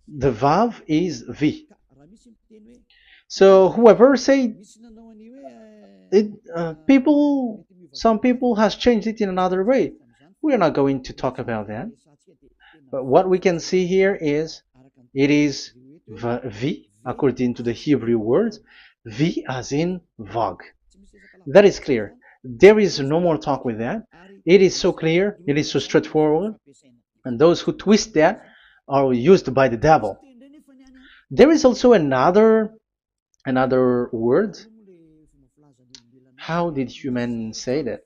The Vav is V. So whoever say it, some people has changed it in another way. We are not going to talk about that. But what we can see here is it is V according to the Hebrew words, V as in Vag. That is clear. There is no more talk with that. It is so clear. It is so straightforward. And those who twist that are used by the devil. There is also another word. How did humans say that?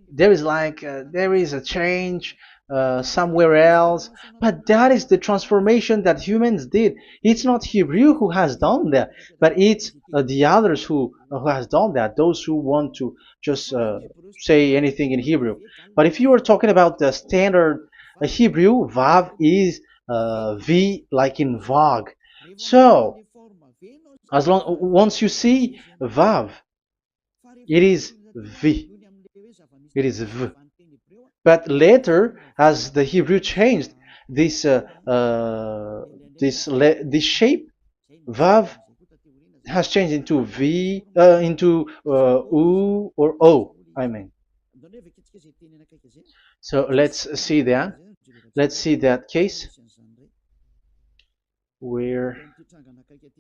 There is there is a change somewhere else, but that is the transformation that humans did. It's not Hebrew who has done that, but it's the others who has done that. Those who want to just say anything in Hebrew. But if you are talking about the standard Hebrew, Vav is V like in Vag. So as long once you see Vav, it is V. It is V. But later, as the Hebrew changed, this this shape, Vav, has changed into V, into U or O. I mean. So let's see that. Let's see that case. Where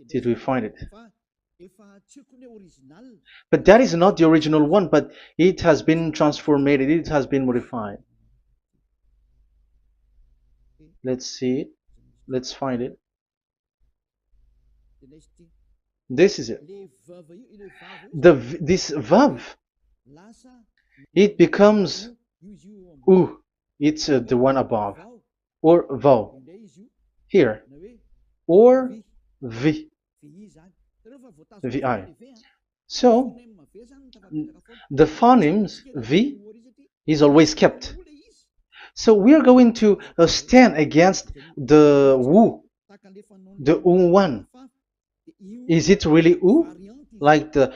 did we find it? But that is not the original one, but it has been transformed, it has been modified. Let's see it. Let's find it. This is it. This vav, it becomes u. It's the one above, or vau here, or v, vi. So the phonemes v is always kept. So we are going to stand against the wu, the u one. Is it really u? Like the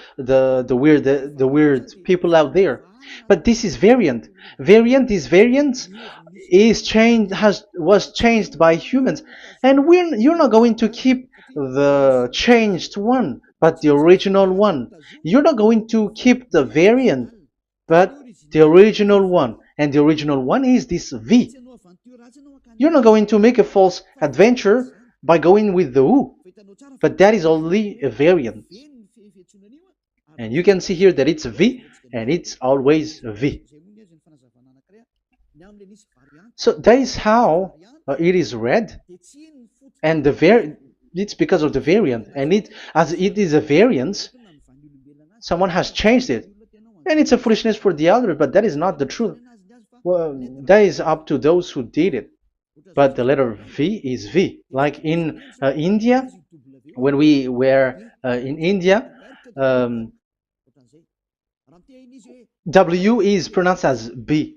weird people out there. But this is variant. Variance is changed was changed by humans, and you're not going to keep the changed one, but the original one. You're not going to keep the variant, but the original one, and the original one is this V. You're not going to make a false adventure by going with the U, but that is only a variant. And you can see here that it's V and it's always V. So that is how it is read, and it's because of the variant, and as it is a variance, someone has changed it, and it's a foolishness for the other, but that is not the truth. Well, that is up to those who did it. But the letter V is V. Like in India, when we were in India, W is pronounced as B.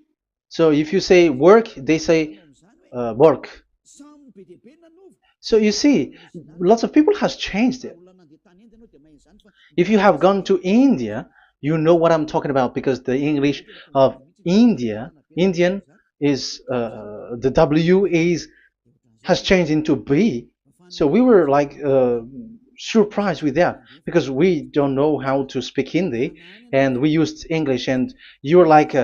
So if you say work, they say work. So you see, lots of people has changed it. If you have gone to India, you know what I'm talking about, because the English of Indian is the W has changed into B. So we were like surprised with that, because we don't know how to speak Hindi and we used English, and you're like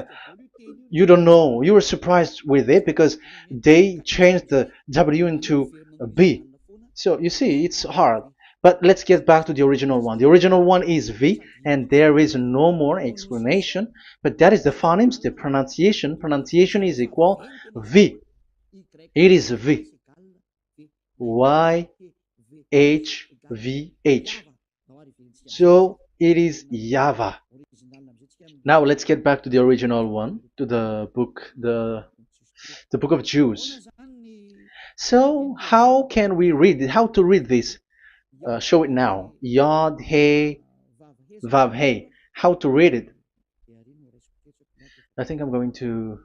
you don't know, you were surprised with it because they changed the W into a B. So you see, it's hard. But let's get back to the original one. The original one is V, and there is no more explanation. But that is the phonemes, the pronunciation. Pronunciation is equal V. It is V. Y H V H. So it is YAHVAH. Now let's get back to the original one, to the book, the book of Jews. So how can we read it? How to read this? Show it now. Yod He Vav He. How to read it? I think I'm going to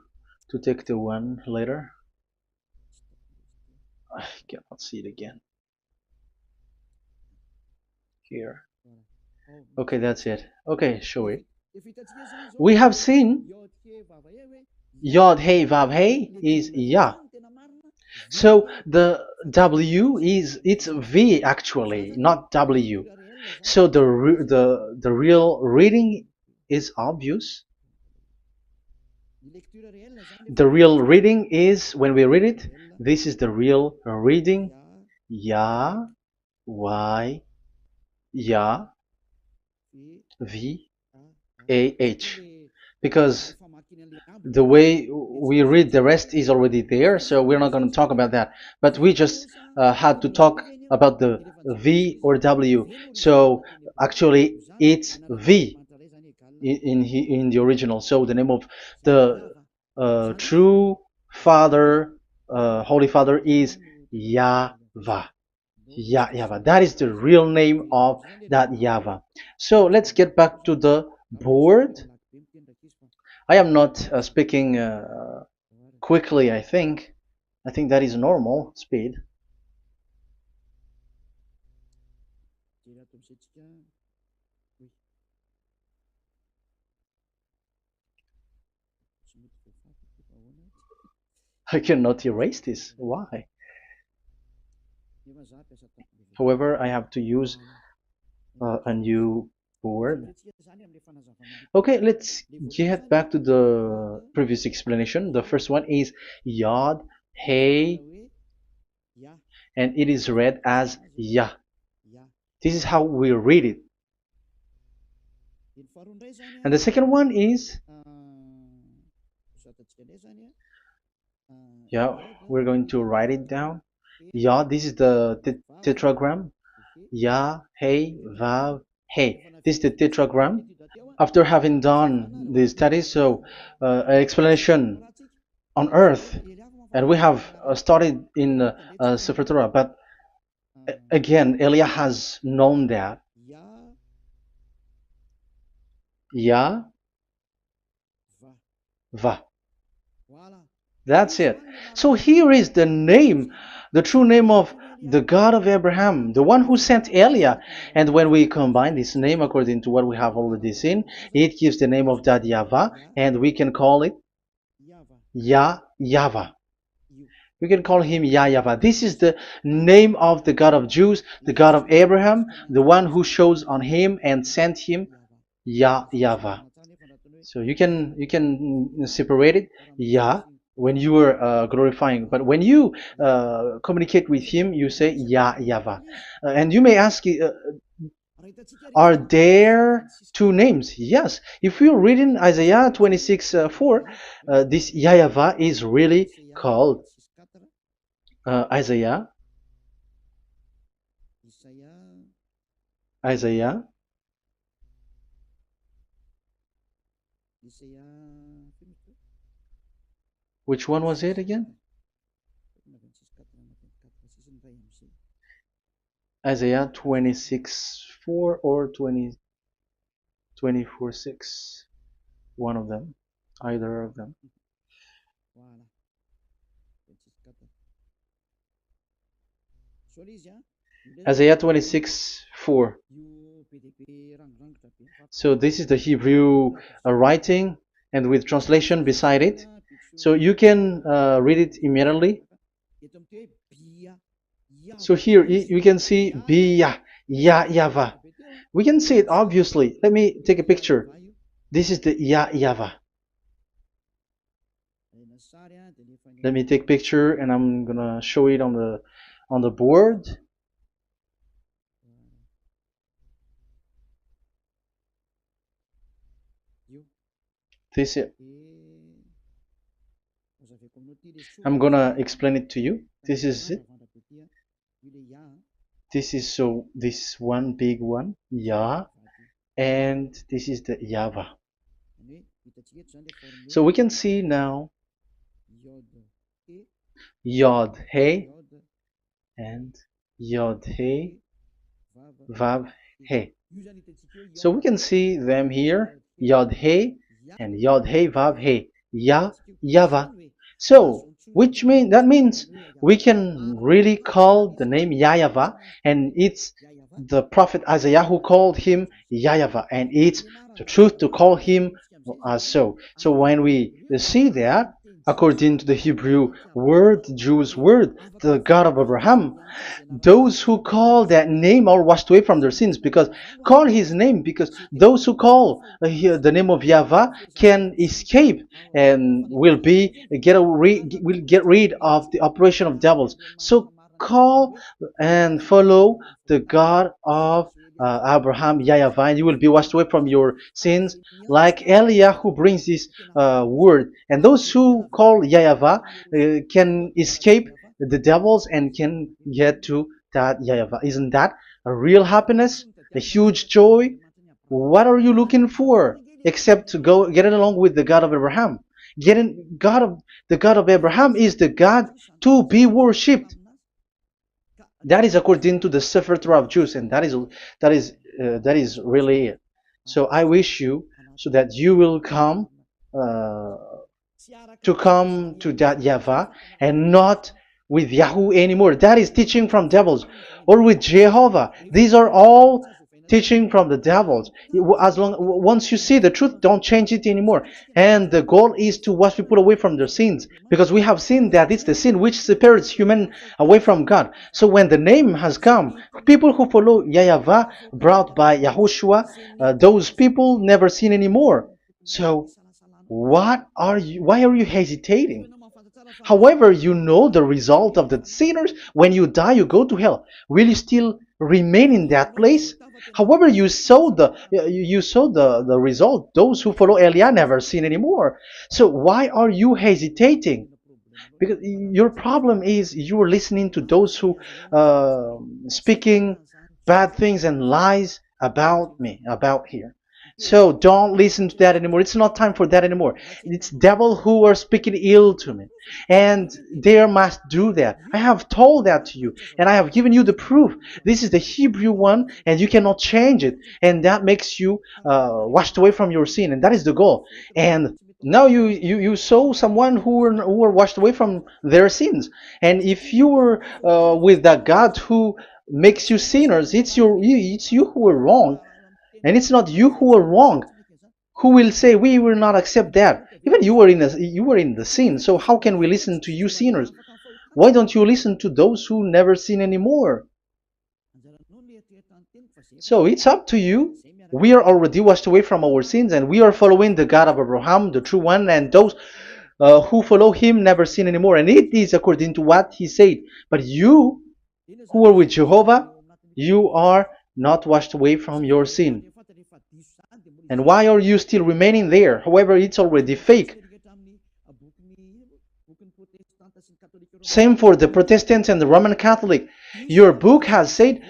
take the one later. I cannot see it again. Here. Okay, that's it. Okay, show it. We have seen Yod He Vav He is Yah. So the W is it's V actually, not W. So the real reading is obvious. The real reading is when we read it. This is the real reading. Ya, Y, Ya, V, A, H. Because the way we read the rest is already there, so we're not going to talk about that. But we just had to talk about the V or W. So actually, it's V in the original. So the name of the true Father, Holy Father, is YAHVAH. YAHVAH. That is the real name of that YAHVAH. So let's get back to the board. I am not speaking quickly, I think. I think that is normal speed. I cannot erase this. Why? However, I have to use a new board. Okay, let's get back to the previous explanation. The first one is Yod, Hey, and it is read as Yah. This is how we read it. And the second one is, yeah, we're going to write it down. Yah, this is the tetragram. Yah, Hey, Vav, Hey. This is the tetragram. After having done the studies, so an explanation on earth, and we have started in Sefer Torah, but again, Elia has known that. Yah, Va. That's it. So here is the name, the true name of the God of Abraham, the one who sent Elia. And when we combine this name according to what we have already seen, it gives the name of that YAHVAH, and we can call it YAHVAH. We can call him YAHVAH. This is the name of the God of Jews, the God of Abraham, the one who shows on him and sent him, YAHVAH. So you can separate it, Yah, when you are glorifying, but when you communicate with him, you say YAHVAH. And you may ask, are there two names? Yes. If you read in Isaiah 26:4, this YAHVAH is really called Isaiah 26. Which one was it again? Isaiah 26:4 or 24:6. One of them. Either of them. Isaiah 26:4. So this is the Hebrew writing, and with translation beside it. So you can read it immediately. So here you can see Biyah, YAHVAH. We can see it obviously. Let me take a picture. This is the YAHVAH. Let me take picture, and I'm gonna show it on the board. This is. I'm gonna explain it to you. This is it. This is this one big one, Yah, and this is the YAHVAH. So we can see now Yod He and Yod He Vav He. So we can see them here, Yod He and Yod He Vav He, YAHVAH. So that means we can really call the name YAHVAH, and it's the prophet Isaiah who called him YAHVAH, and it's the truth to call him as so. So when we see that, according to the Hebrew word, the Jewish word, the God of Abraham. Those who call that name are washed away from their sins, because call his name, because those who call the name of Yahweh can escape and will get rid of the operation of devils. So call and follow the God of Abraham, Yahweh, and you will be washed away from your sins, like Eliah who brings this word. And those who call Yahweh can escape the devils and can get to that Yahweh. Isn't that a real happiness, a huge joy? What are you looking for except to go get along with the God of Abraham? The God of Abraham is the God to be worshipped. That is according to the Sefer Torah of Jews, and that is really it. So I wish you so that you will uh, come to that Yahweh and not with Yahoo anymore. That is teaching from devils, or with Jehovah. These are all teaching from the devils. As long once you see the truth, don't change it anymore. And the goal is to wash people away from their sins, because we have seen that it's the sin which separates human away from God. So when the name has come, people who follow Yahweh brought by Yahushua, those people never sin anymore. So why are you hesitating? However, you know the result of the sinners. When you die, you go to hell. Will you still remain in that place? However, you saw the result. Those who follow Eliah never sin anymore. So why are you hesitating? Because your problem is you are listening to those who speaking bad things and lies about me, about here. So don't listen to that anymore. It's not time for that anymore. It's devil who are speaking ill to me, and they must do that. I have told that to you, and I have given you the proof. This is the Hebrew one, and you cannot change it, and that makes you washed away from your sin, and that is the goal. And now you saw someone who were washed away from their sins, and if you were with that God who makes you sinners, it's you who are wrong, and it's not you who are wrong. Who will say we will not accept that? Even you were in the sin, so how can we listen to you sinners? Why don't you listen to those who never sin anymore? So it's up to you. We are already washed away from our sins, and we are following the God of Abraham, the true one, and those who follow him never sin anymore. And it is according to what he said. But you who are with Jehovah, you are not washed away from your sin. And why are you still remaining there? However, it's already fake. Same for the Protestants and the Roman Catholic. Your book has said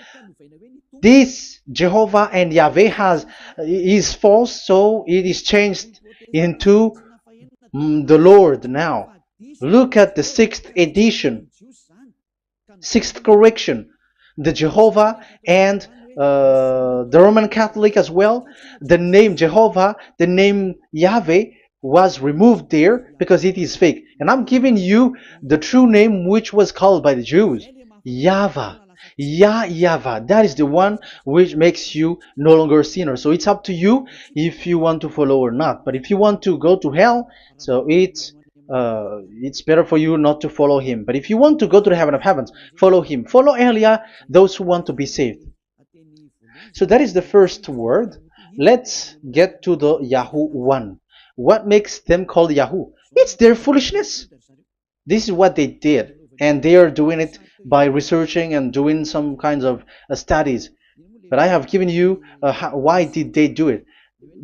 this Jehovah and Yahweh is false, so it is changed into the Lord now. Look at the sixth edition, sixth correction. The Jehovah and the Roman Catholic as well. The name Jehovah, the name Yahweh was removed there because it is fake. And I'm giving you the true name which was called by the Jews, YAHVAH. YAHVAH. That is the one which makes you no longer a sinner. So it's up to you if you want to follow or not. But if you want to go to hell, so it's better for you not to follow him. But if you want to go to the heaven of heavens, follow him. Follow Eliah, those who want to be saved. So that is the first word. Let's get to the Yahoo one. What makes them called Yahoo? It's their foolishness. This is what they did, and they are doing it by researching and doing some kinds of studies. But I have given you why did they do it.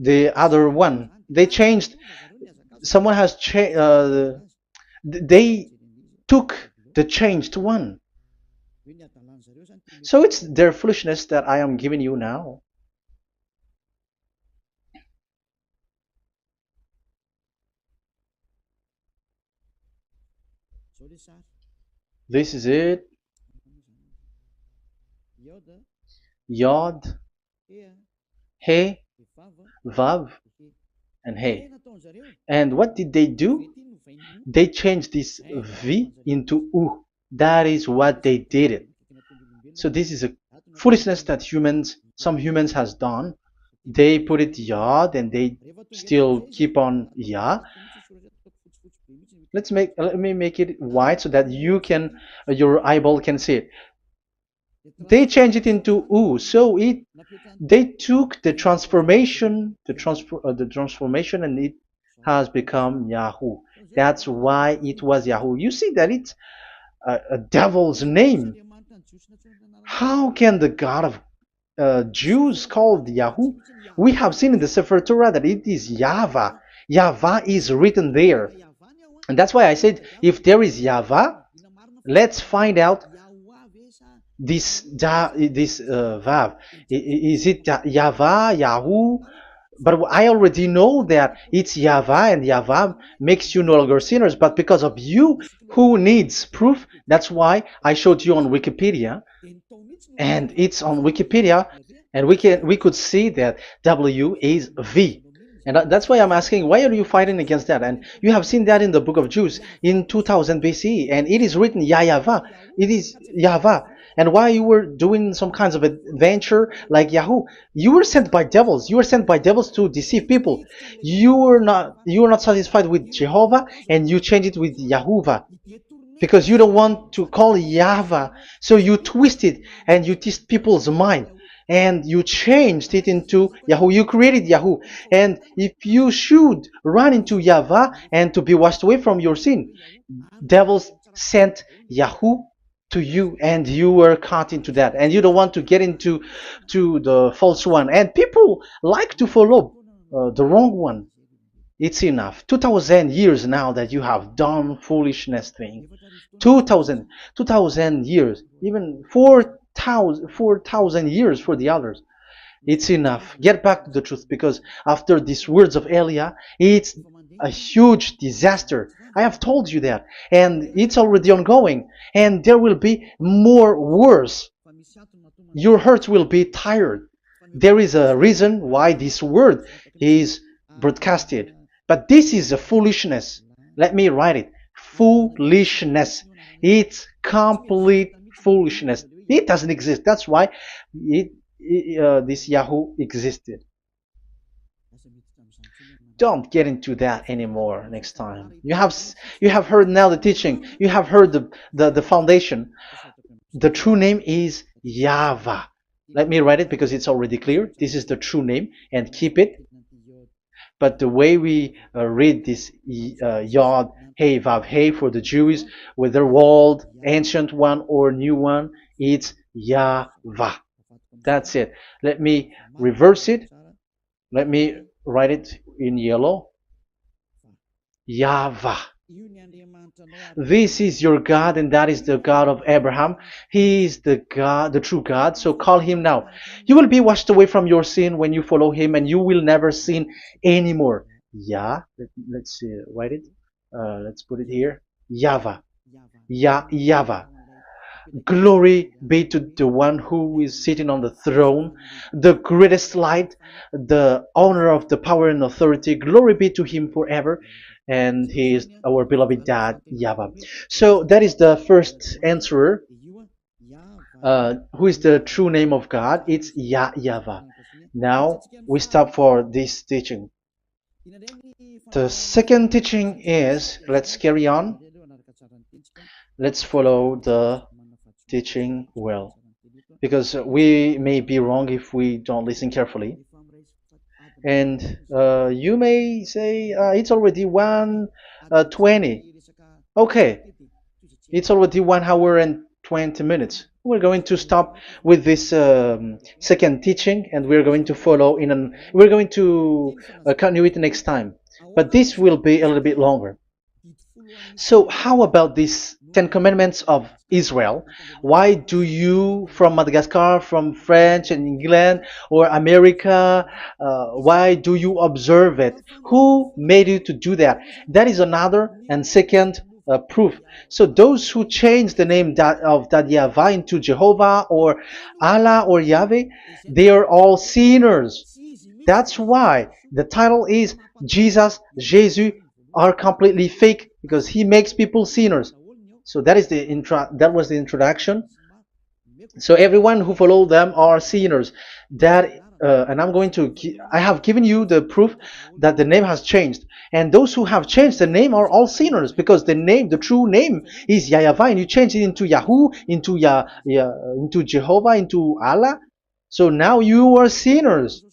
The other one, they changed. Someone has changed. They took the changed one. So it's their foolishness that I am giving you now. This is it. Yod, He, Vav, and He. And what did they do? They changed this V into U. That is what they did it. So this is a foolishness that some humans has done. They put it Yod and they still keep on Yah. Let me make it white so that you can your eyeball can see it. They changed it into U, so it they took the transformation, and it has become Yahoo. That's why it was Yahoo. You see that it's a devil's name. How can the God of Jews called Yahoo? We have seen in the Sefer Torah that it is YAHVAH. YAHVAH is written there. And that's why I said, if there is YAHVAH, let's find out this Vav. Is it YAHVAH, Yahoo? But I already know that it's YAHVAH, and YAHVAH makes you no longer sinners. But because of you, who needs proof? That's why I showed you on Wikipedia, and it's on Wikipedia, and we could see that W is V. And that's why I'm asking, why are you fighting against that? And you have seen that in the book of Jude in 2000 BCE, and it is written YAHVAH. It is YAHVAH. And why you were doing some kinds of adventure like Yahoo? You were sent by devils. You were sent by devils to deceive people. You were not satisfied with Jehovah, and you changed it with Yahuwah, because you don't want to call Yahvah. So you twist it and you twist people's mind, and you changed it into Yahoo. You created Yahoo. And if you should run into Yahvah and to be washed away from your sin, devils sent Yahoo to you, and you were caught into that, and you don't want to get into the false one. And people like to follow the wrong one. It's enough. 2000 years now that you have done foolishness thing. 2000 years, even 4,000 years for the others. It's enough. Get back to the truth, because after these words of Elia, it's a huge disaster. I have told you that, and it's already ongoing, and there will be more worse. Your heart will be tired. There is a reason why this word is broadcasted, but this is a foolishness. Let me write it. Foolishness. It's complete foolishness. It doesn't exist. That's why this Yahoo existed. Don't get into that anymore next time. You have heard now the teaching. You have heard the foundation. The true name is YAHVAH. Let me write it because it's already clear. This is the true name, and keep it. But the way we read this Yod, Hey, Vav, Hey for the Jews, whether old, ancient one or new one, it's YAHVAH. That's it. Let me reverse it. Let me write it in yellow. YAHVAH. This is your God, and that is the God of Abraham. He is the God, the true God. So call him now. You will be washed away from your sin when you follow him, and you will never sin anymore. Let's write it. Let's put it here. YAHVAH. YAHVAH. Glory be to the one who is sitting on the throne, the greatest light, the owner of the power and authority. Glory be to him forever. And he is our beloved dad, YAHVAH. So that is the first answer. Who is the true name of God? It's YAHVAH. Now we stop for this teaching. The second teaching is, let's carry on. Let's follow the teaching well, because we may be wrong if we don't listen carefully. And you may say it's already 1:20. Okay, it's already 1 hour and 20 minutes. We're going to stop with this second teaching, and we're going to follow we're going to continue it next time. But this will be a little bit longer. So how about these 10 commandments of Israel? Why do you from Madagascar, from France and England or America, why do you observe it? Who made you to do that? That is another and second proof. So those who change the name of that Yahvah into Jehovah or Allah or Yahweh, they are all sinners. That's why the title is Jesus are completely fake, because he makes people sinners. So that is that was the introduction. So everyone who follow them are sinners. That and I'm going to, I have given you the proof that the name has changed. And those who have changed the name are all sinners, because the name, the true name is YAHVAH, and you change it into Yahoo, into into Jehovah, into Allah. So now you are sinners,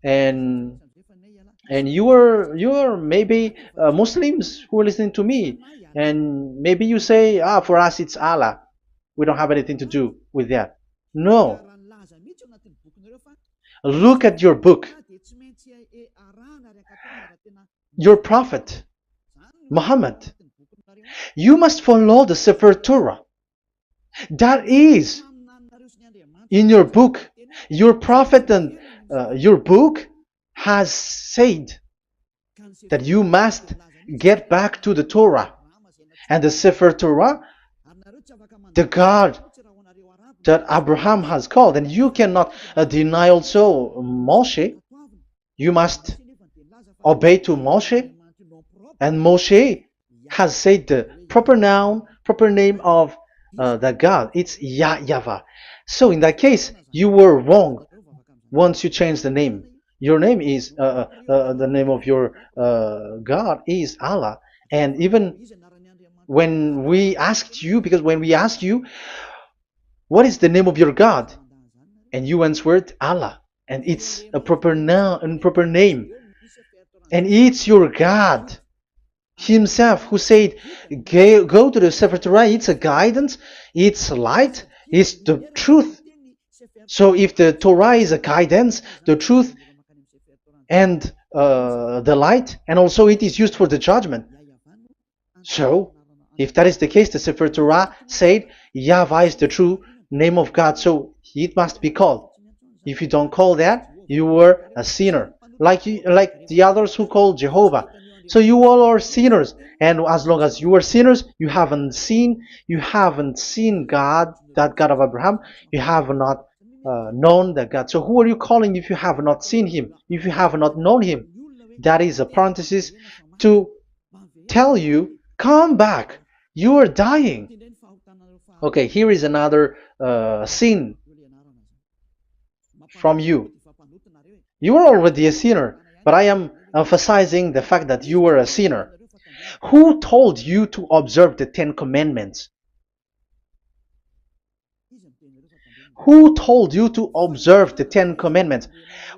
and you are maybe Muslims who are listening to me, and maybe you say, ah, for us it's Allah. We don't have anything to do with that. No, look at your book. Your prophet, Muhammad. You must follow the Sefer Torah. That is in your book. Your prophet and your book has said that you must get back to the Torah. And the Sefer Torah, the God that Abraham has called. And you cannot deny also Moshe. You must obey to Moshe. And Moshe has said the proper noun, proper name of the God. It's YAHVAH. So in that case, you were wrong once you change the name. Your name is, the name of your God is Allah. And even when we asked you, because when we asked you, what is the name of your God? And you answered Allah. And it's a proper noun and proper name. And it's your God Himself who said, go to the Sefer Torah. It's a guidance, it's light, it's the truth. So if the Torah is a guidance, the truth, and the light, and also it is used for the judgment. So if that is the case, the Sefer Torah said YAHVAH is the true name of God, so it must be called. If you don't call that, you were a sinner, like the others who call Jehovah. So you all are sinners, and as long as you are sinners, you haven't seen God, that God of Abraham. You have not known that God. So who are you calling if you have not seen Him? If you have not known Him? That is a parenthesis to tell you, come back. You are dying. Okay, here is another sin from you. You are already a sinner, but I am emphasizing the fact that you were a sinner. Who told you to observe the 10 Commandments? Who told you to observe the 10 Commandments?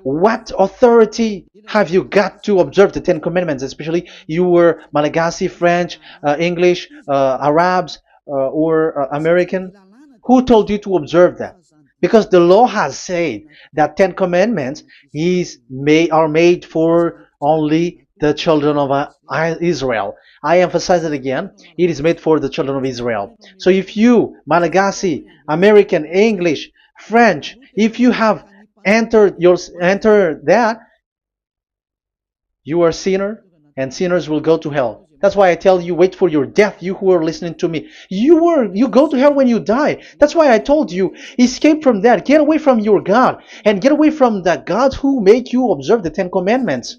What authority have you got to observe the 10 Commandments? Especially you were Malagasy, French, English, Arabs, or American. Who told you to observe that? Because the law has said that 10 Commandments are made for only the children of Israel. I emphasize it again. It is made for the children of Israel. So if you, Malagasy, American, English, French, if you have entered that, you are a sinner, and sinners will go to hell. That's why I tell you, wait for your death, you who are listening to me. You go to hell when you die. That's why I told you, escape from that. Get away from your God, and get away from the God who make you observe the 10 Commandments.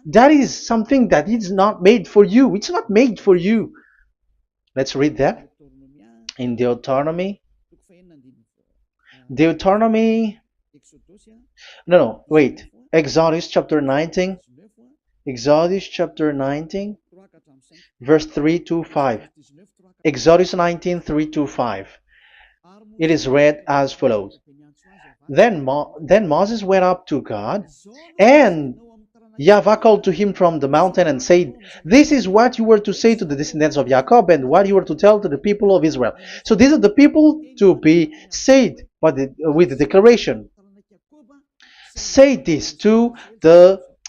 That is something that is not made for you. It's not made for you. Let's read that in Deuteronomy. Exodus chapter 19. Exodus chapter 19, verse 3 to 5. Exodus 19, 3 to 5. It is read as follows. Then Moses went up to God, and YAHVAH called to him from the mountain and said, this is what you were to say to the descendants of Jacob, and what you were to tell to the people of Israel. So these are the people to be saved with the declaration. Say this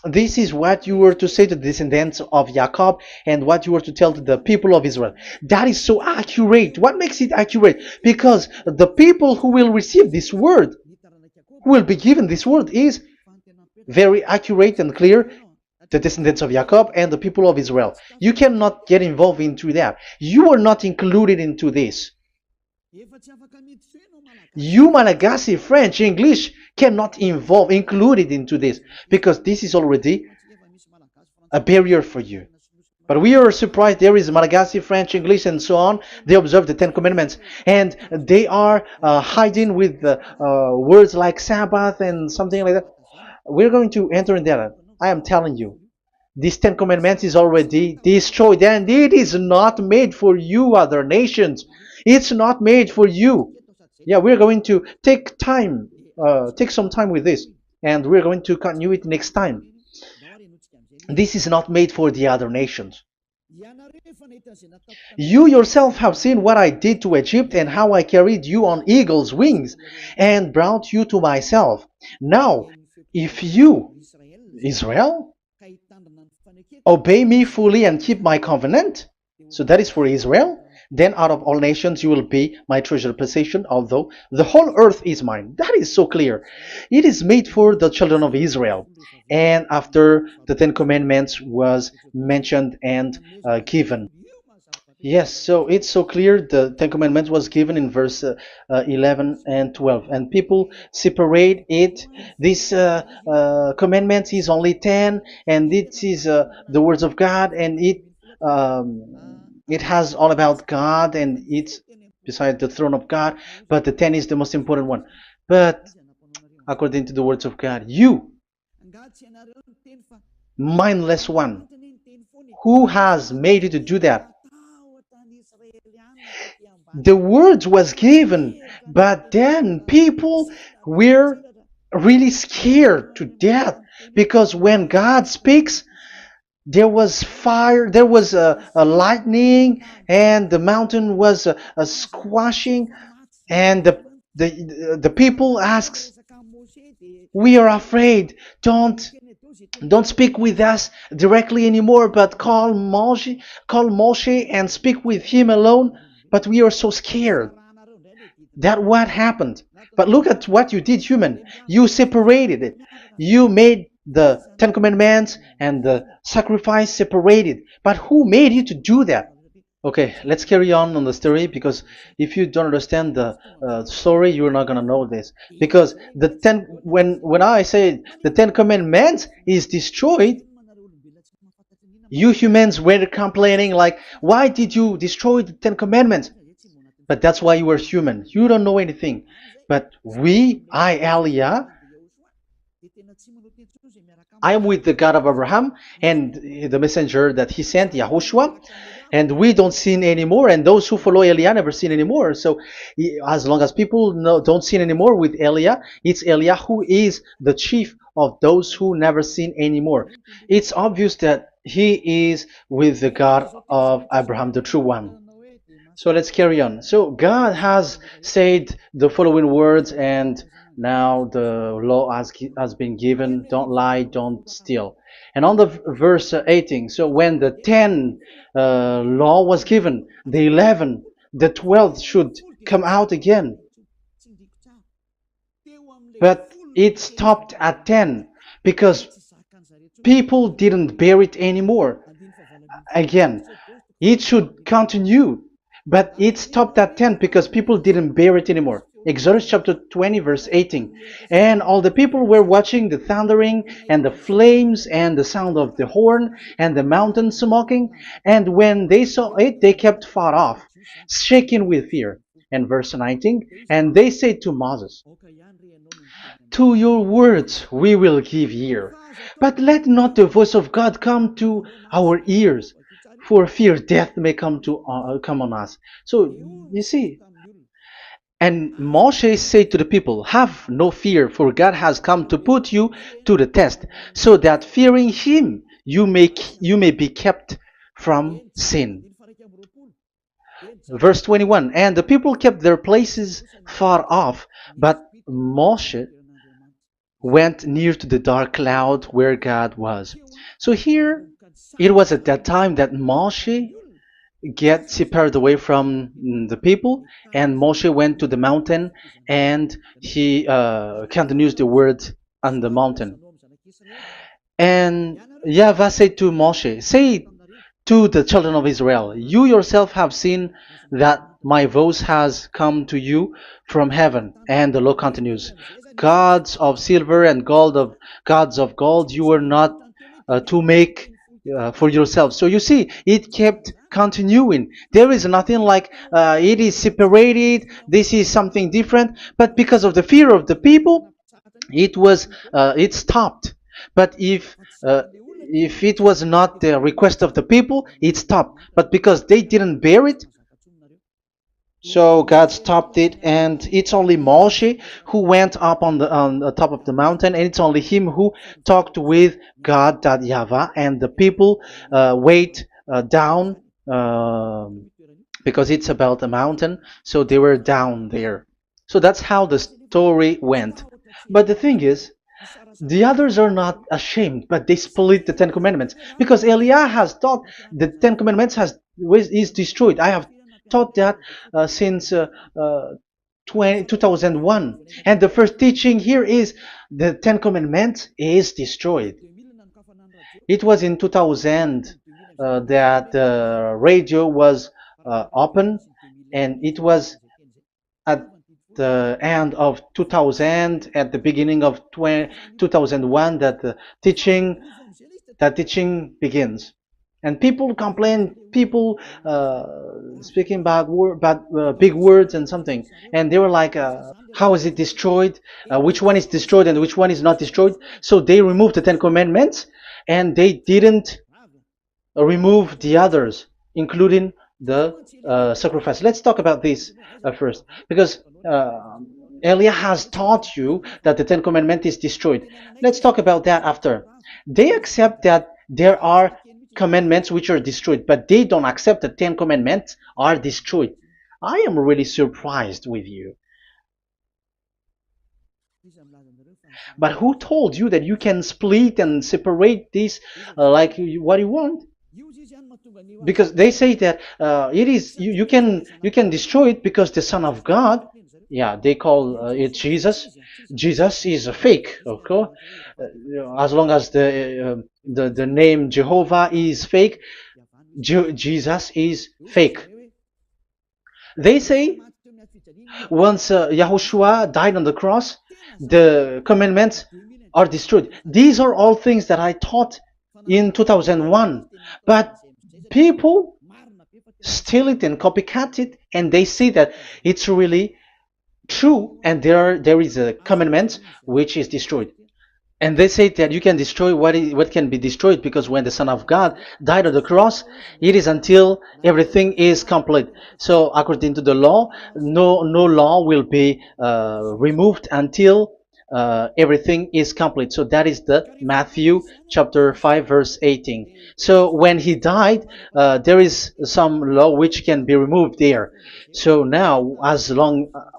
this is what you were to say to the descendants of Jacob, and what you were to tell to the people of Israel. That is so accurate. What makes it accurate? Because the people who will receive this word, who will be given this word, is very accurate and clear. The descendants of Jacob and the people of Israel. You cannot get involved into that. You are not included into this. You, Malagasy, French, English, cannot included into this, because this is already a barrier for you. But we are surprised there is Malagasy, French, English, and so on. They observe the Ten Commandments, and they are hiding with words like Sabbath and something like that. We're going to enter in there. I am telling you, this Ten Commandments is already destroyed, and it is not made for you, other nations. It's not made for you. Yeah, we're going to take some time with this, and we're going to continue it next time. This is not made for the other nations. You yourself have seen what I did to Egypt and how I carried you on eagle's wings and brought you to myself. Now, if you, Israel, obey me fully and keep my covenant, so that is for Israel, then out of all nations you will be my treasured possession, although the whole earth is mine. That is so clear. It is made for the children of Israel. And after the Ten Commandments was mentioned and given. Yes, so it's so clear. The Ten Commandments was given in verse 11 and 12, and people separate it. This commandment is only 10, and it is the words of God, and it has all about God, and it's beside the throne of God. But the 10 is the most important one. But according to the words of God, you, mindless one, who has made you to do that? The words was given, but then people were really scared to death because when God speaks, there was fire, there was a lightning, and the mountain was a squashing, and the people asks, "We are afraid. Don't speak with us directly anymore, but call Moshe and speak with him alone." But we are so scared. That what happened. But look at what you did, human. You separated it. You made the Ten Commandments and the sacrifice separated. But who made you to do that? Okay, let's carry on the story, because if you don't understand the story, you're not gonna know this. Because when I say the Ten Commandments is destroyed, you humans were complaining like, why did you destroy the Ten Commandments? But that's why you were human. You don't know anything. But Elia, I am with the God of Abraham and the messenger that he sent, YAHOSHUAH, and we don't sin anymore, and those who follow Elia never sin anymore. So as long as people don't sin anymore with Elia, it's Elia who is the chief of those who never sin anymore. It's obvious that he is with the God of Abraham, the true one. So let's carry on. So God has said the following words, and now the law has been given. Don't lie, don't steal. And on the verse 18, so when the 10 law was given, the 11, the 12th should come out again. But it stopped at 10 because people didn't bear it anymore. Again, it should continue. But it stopped at 10 because people didn't bear it anymore. Exodus chapter 20 verse 18. And all the people were watching the thundering and the flames and the sound of the horn and the mountain smoking. And when they saw it, they kept far off, shaking with fear. And verse 19. And they said to Moses, "To your words we will give ear, but let not the voice of God come to our ears, for fear death may come on us." So you see, and Moshe said to the people, "Have no fear, for God has come to put you to the test, so that fearing Him you may be kept from sin." Verse 21. And the people kept their places far off, but Moshe went near to the dark cloud where God was. So here, it was at that time that Moshe get separated away from the people, and Moshe went to the mountain, and he continues the word on the mountain. And YAHVAH said to Moshe, "Say to the children of Israel, you yourself have seen that my voice has come to you from heaven." And the law continues, "Gods of silver and gods of gold, you were not to make for yourself. So you see, it kept continuing. There is nothing like it is separated. This is something different. But because of the fear of the people, it stopped. But if it was not the request of the people, it stopped. But because they didn't bear it, so God stopped it, and it's only Moshe who went up on the top of the mountain, and it's only him who talked with God, that Yahweh, and the people wait down, because it's about a mountain, so they were down there. So that's how the story went. But the thing is, the others are not ashamed, but they split the Ten Commandments, because Eliah has taught the Ten Commandments is destroyed. I have taught that since 2001, and the first teaching here is the Ten Commandments is destroyed. It was in 2000 that the radio was open, and it was at the end of 2000, at the beginning of 2001, that the teaching begins. And people complain, people speaking big words and something, and they were like, how is it destroyed, which one is destroyed and which one is not destroyed. So they removed the Ten Commandments, and they didn't remove the others, including the sacrifice. Let's talk about this first, because Elia has taught you that the Ten Commandments is destroyed. Let's talk about that after. They accept that there are commandments which are destroyed, but they don't accept the Ten Commandments are destroyed. I am really surprised with you. But who told you that you can split and separate this like what you want? Because they say that it is you can destroy it because the Son of God, yeah, they call it Jesus. Jesus is a fake, okay? As long as the name Jehovah is fake, Jesus is fake. They say once Yahushua died on the cross, the commandments are destroyed. These are all things that I taught in 2001, but people steal it and copycat it, and they see that it's really true, and there is a commandment which is destroyed. And they say that you can destroy what can be destroyed, because when the Son of God died on the cross, it is until everything is complete. So according to the law, no law will be removed until everything is complete. So that is the Matthew chapter 5 verse 18. So when he died, there is some law which can be removed there. So now,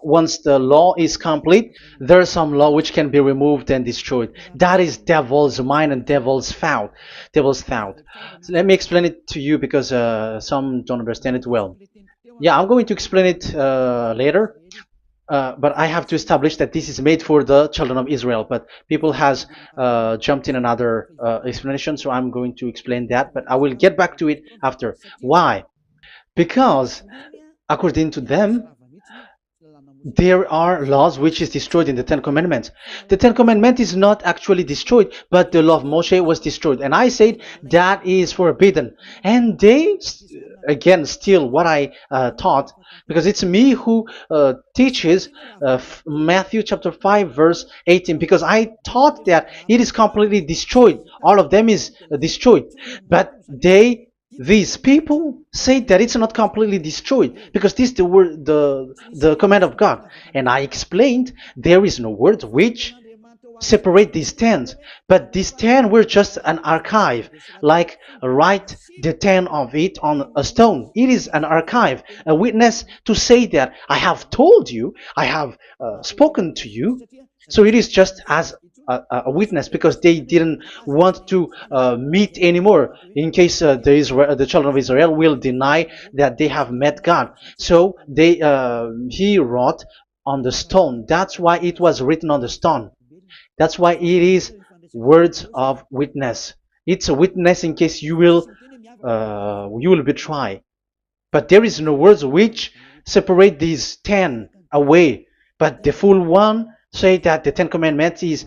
once the law is complete, there is some law which can be removed and destroyed. That is devil's mind and devil's thought. So let me explain it to you, because some don't understand it well. Yeah, I'm going to explain it later. But I have to establish that this is made for the children of Israel. But people has jumped in another explanation, so I'm going to explain that. But I will get back to it after. Why? Because according to them, there are laws which is destroyed in the Ten Commandments. The Ten Commandment is not actually destroyed, but the law of Moshe was destroyed. And I said that is forbidden. And they, again, steal what I taught, because it's me who teaches Matthew chapter 5 verse 18, because I taught that it is completely destroyed. All of them is destroyed. But these people say that it's not completely destroyed, because this is the word, the command of God. And I explained there is no word which separate these 10, but these 10 were just an archive, like write the 10 of it on a stone. It is an archive, a witness to say that I have told you, I have spoken to you. So it is just as a witness, because they didn't want to meet anymore, in case the children of Israel will deny that they have met God. So he wrote on the stone. That's why it was written on the stone. That's why it is words of witness. It's a witness in case you will betray. But there is no words which separate these 10 away. But the full one say that the 10 Commandments is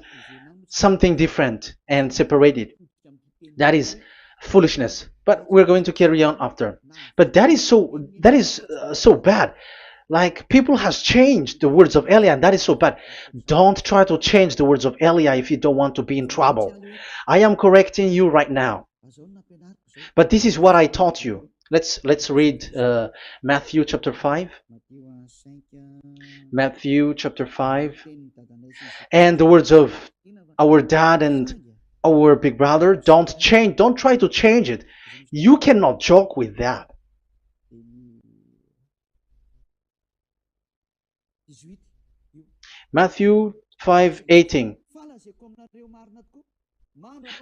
something different and separated. That is foolishness. But we're going to carry on after. But that is so bad. Like people has changed the words of Elia, and that is so bad. Don't try to change the words of Elia if you don't want to be in trouble. I am correcting you right now. But this is what I taught you. Let's read Matthew chapter 5. Matthew chapter 5. And the words of our dad and our big brother, don't try to change it. You cannot joke with that. Matthew 5:18.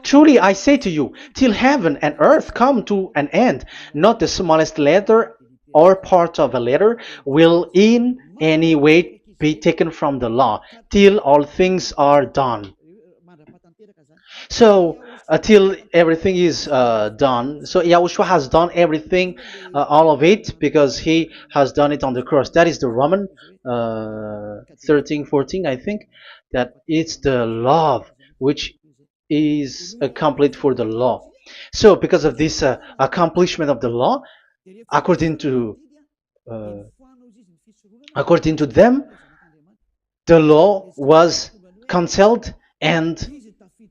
Truly I say to you, till heaven and earth come to an end, not the smallest letter or part of a letter will in any way be taken from the law, till all things are done. So until everything is done, so Yahushua has done everything, all of it, because he has done it on the cross. That is the Roman 13, 14, I think, that it's the love which is complete for the law. So because of this accomplishment of the law, according to uh, according to them, the law was cancelled and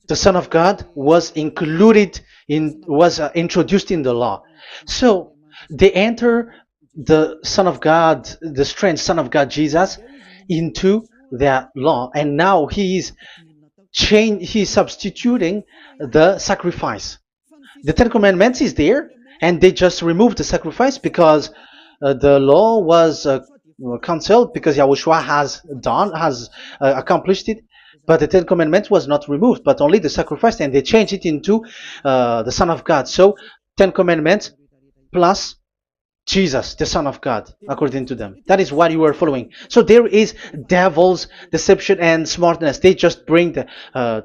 the Son of God was included in was introduced in the law. So they enter the Son of God, the strange Son of God Jesus, into that law, and now he's substituting the sacrifice. The Ten Commandments is there, and they just removed the sacrifice because the law was cancelled because Yahushua has accomplished it. But the Ten Commandments was not removed, but only the sacrifice, and they changed it into the Son of God. So Ten Commandments plus Jesus, the Son of God, according to them. That is what you are following. So there is devil's deception and smartness. They just bring the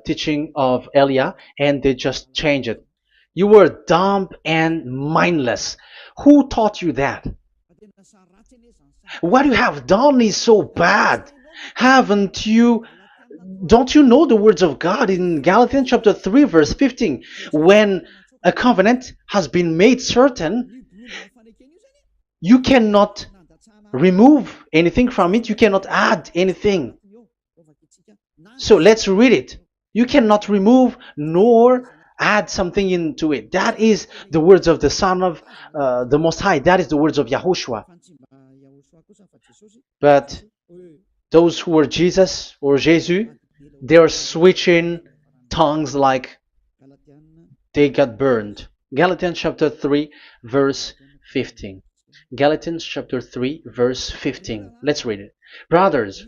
teaching of Elia and they just change it. You were dumb and mindless. Who taught you that? What you have done is so bad. Haven't you? Don't you know the words of God in Galatians chapter 3, verse 15? When a covenant has been made certain, you cannot remove anything from it, you cannot add anything. So let's read it. You cannot remove nor add something into it. That is the words of the Son of the Most High. That is the words of Yahushua. But those who were Jesus or Jesus, they are switching tongues like they got burned. Galatians chapter 3, verse 15. Galatians chapter 3, verse 15. Let's read it. Brothers,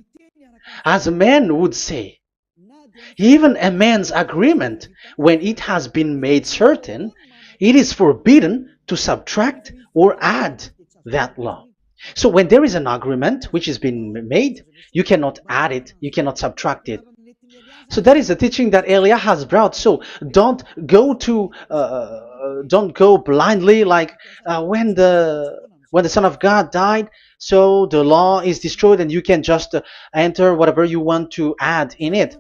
as a man would say, even a man's agreement, when it has been made certain, it is forbidden to subtract or add that law. So when there is an agreement which has been made, you cannot add it, you cannot subtract it. So that is the teaching that Elia has brought. So don't go blindly like when the Son of God died. So the law is destroyed, and you can just enter whatever you want to add in it.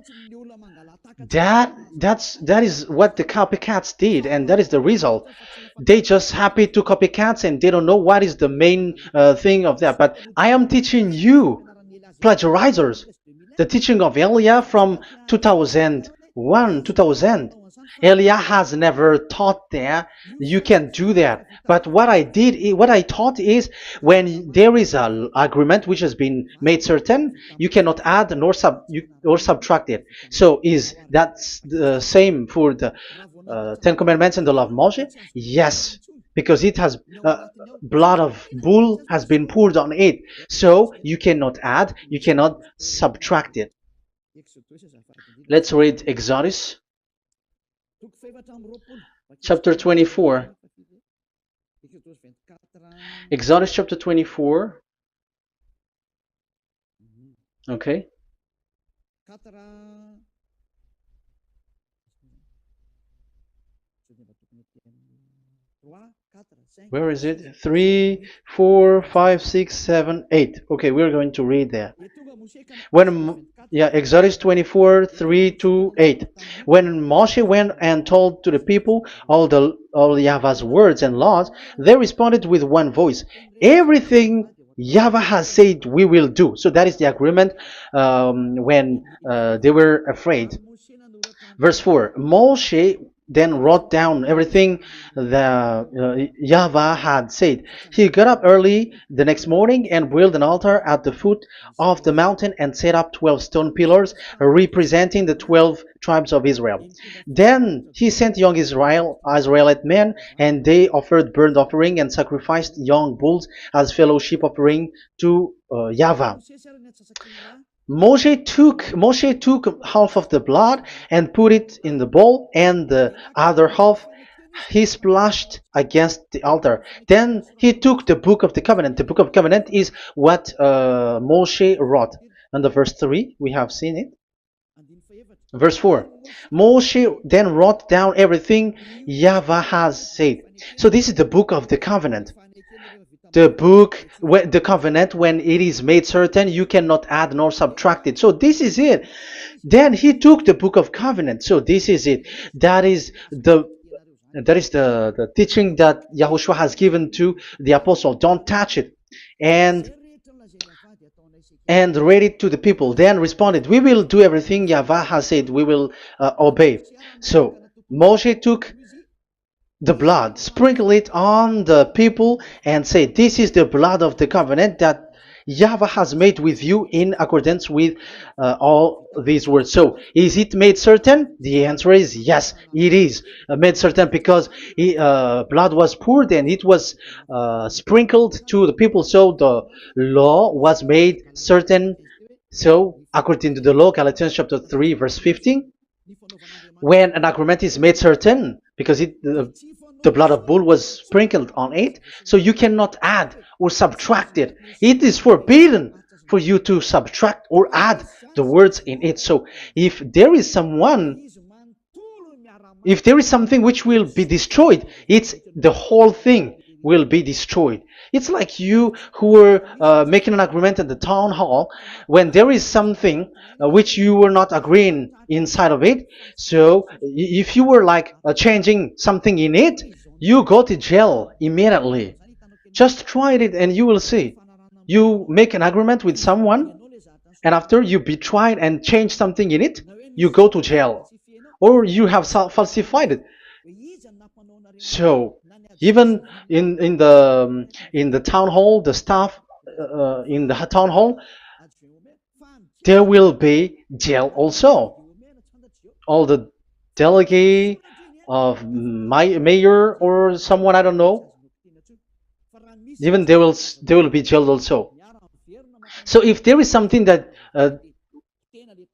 That is what the copycats did, and that is the result. They just happy to copycats, and they don't know what is the main thing of that. But I am teaching you, plagiarizers, the teaching of Elia from 2001, 2000. Elia has never taught that you can do that. But what I taught is when there is an agreement which has been made certain, you cannot add or subtract it. So is that the same for the Ten Commandments and the law of Moshe? Yes, because it has blood of bull has been poured on it. So you cannot add, you cannot subtract it. Let's read Exodus chapter 24. Exodus chapter 24. Okay. Where is it? 3, 4, 5, 6, 7, 8. Okay, we're going to read there. Yeah, Exodus 24, 3 to 8. When Moshe went and told to the people all Yahweh's words and laws, they responded with one voice. Everything Yahweh has said we will do. So that is the agreement when they were afraid. Verse 4, Moshe then wrote down everything the Yahweh had said. He got up early the next morning and built an altar at the foot of the mountain and set up 12 stone pillars representing the 12 tribes of Israel. Then he sent young Israelite men, and they offered burnt offering and sacrificed young bulls as fellowship offering to Yahweh. Moshe took half of the blood and put it in the bowl, and the other half he splashed against the altar. Then he took the book of the covenant. The book of covenant is what Moshe wrote. And the verse 3, we have seen it. Verse 4, Moshe then wrote down everything Yahweh has said. So this is the book of the covenant. The covenant, when it is made certain, you cannot add nor subtract it. So this is it. Then he took the book of covenant. So this is it. That is the teaching that Yahushua has given to the apostle. Don't touch it. And read it to the people. Then responded, we will do everything Yahweh has said. We will obey. So Moshe took the blood, sprinkle it on the people, and say, this is the blood of the covenant that Yahweh has made with you in accordance with all these words. So, is it made certain? The answer is yes, it is made certain, because blood was poured and it was sprinkled to the people. So the law was made certain. So, according to the law, Galatians chapter 3, verse 15, when an agreement is made certain, because the blood of bull was sprinkled on it, so you cannot add or subtract it. It is forbidden for you to subtract or add the words in it. So if there is something which will be destroyed, it's the whole thing will be destroyed. It's like you who were making an agreement at the town hall, when there is something which you were not agreeing inside of it. So if you were like changing something in it, you go to jail immediately. Just try it and you will see. You make an agreement with someone, and after you betray and change something in it, you go to jail, or you have falsified it. So even in the town hall, the staff in the town hall, there will be jail also. All the delegate of mayor or someone, I don't know, even they will be jailed also. So if there is something that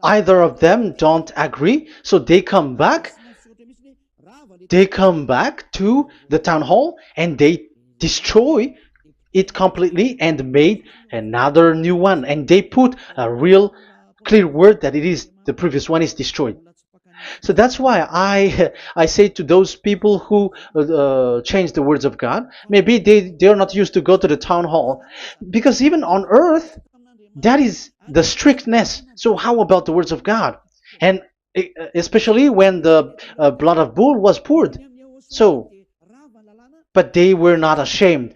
either of them don't agree, so they come back to the town hall and they destroy it completely and made another new one, and they put a real clear word that it is the previous one is destroyed. So that's why I say to those people who change the words of God, maybe they are not used to go to the town hall, because even on earth that is the strictness. So how about the words of God? And especially when the blood of bull was poured. So, but they were not ashamed.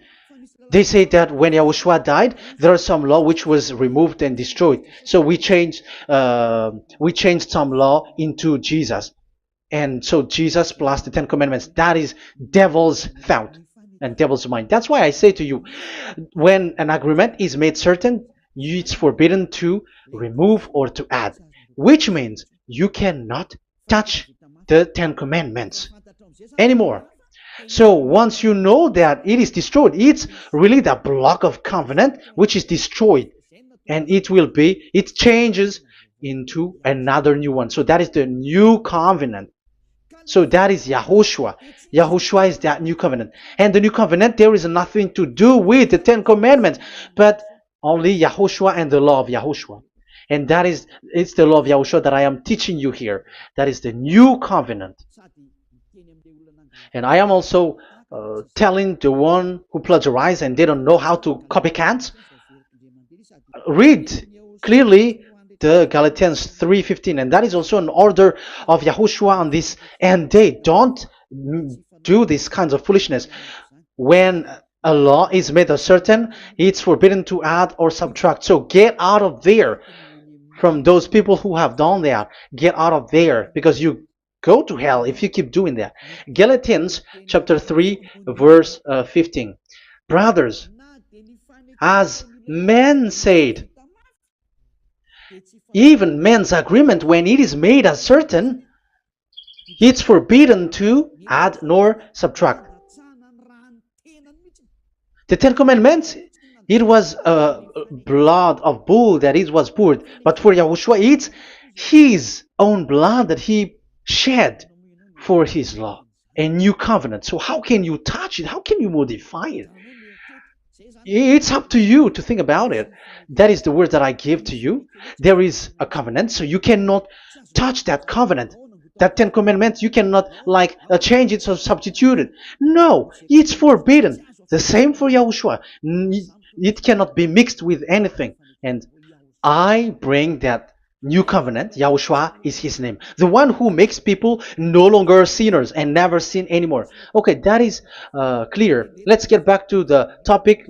They say that when Yahushua died, there are some law which was removed and destroyed. So we changed some law into Jesus, and so Jesus plus the Ten Commandments. That is devil's thought and devil's mind. That's why I say to you, when an agreement is made certain, it's forbidden to remove or to add, which means you cannot touch the Ten Commandments anymore. So once you know that it is destroyed, it's really the block of covenant which is destroyed, and it changes into another new one. So that is the new covenant. So that is Yahushua. Yahushua is that new covenant. And the new covenant, there is nothing to do with the Ten Commandments, but only Yahushua and the law of Yahushua. And it's the law of Yahushua that I am teaching you here. That is the new covenant. And I am also telling the one who plagiarize and they don't know how to copycat, read clearly the Galatians 3:15, and that is also an order of Yahushua on this end day. Don't do these kinds of foolishness. When a law is made uncertain, it's forbidden to add or subtract. So get out of there from those people who have done that. Get out of there, because you go to hell if you keep doing that. Galatians chapter 3 verse 15. Brothers, as men said, even men's agreement, when it is made uncertain, it's forbidden to add nor subtract. The Ten Commandments, it was blood of bull that it was poured, but for Yahushua, it's his own blood that he shed for his law, a new covenant. So how can you touch it? How can you modify it? It's up to you to think about it. That is the word that I give to you. There is a covenant, so you cannot touch that covenant. That Ten Commandments, you cannot change it or substitute it. No, it's forbidden. The same for Yahushua. It cannot be mixed with anything. And I bring that new covenant. Yahushua is his name. The one who makes people no longer sinners and never sin anymore. Okay, that is clear. Let's get back to the topic.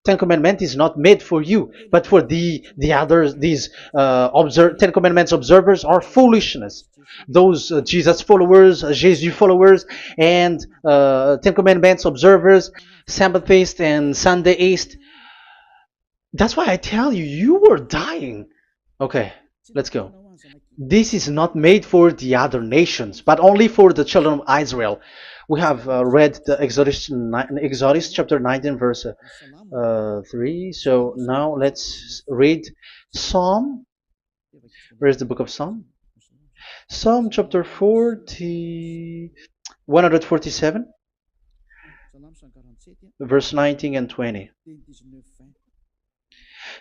Ten Commandments is not made for you, but for the others. These Ten Commandments observers are foolishness. Those Jesus followers, Jesus followers, and Ten Commandments observers, Sabbathists and Sundayist. That's why I tell you, you were dying. Okay, let's go. This is not made for the other nations, but only for the children of Israel. We have read the Exodus chapter 19 verse 3. So now let's read Psalm. Where's the book of Psalm? Psalm chapter 147, verse 19 and 20.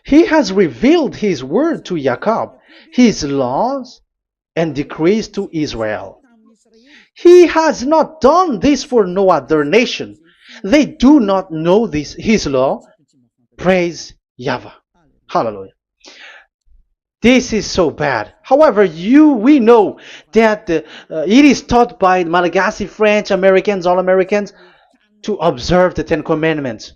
He has revealed his word to Jacob, his laws and decrees to Israel. He has not done this for no other nation. They do not know this, his law. Praise YAHVAH. Hallelujah. This is so bad. However, we know that it is taught by Malagasy, French, Americans, all Americans, to observe the Ten Commandments.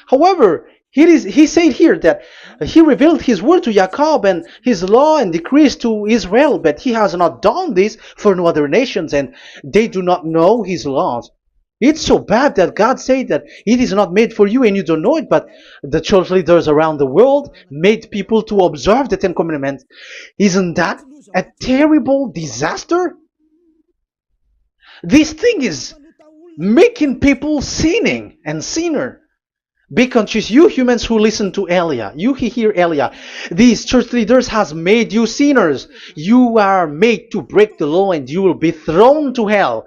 However, he said here that he revealed his word to Jacob and his law and decrees to Israel, but he has not done this for no other nations, and they do not know his laws. It's so bad that God said that it is not made for you and you don't know it, but the church leaders around the world made people to observe the Ten Commandments. Isn't that a terrible disaster? This thing is making people sinning and sinner. Be conscious, you humans who listen to Elia, you who hear Elia, these church leaders has made you sinners. You are made to break the law and you will be thrown to hell.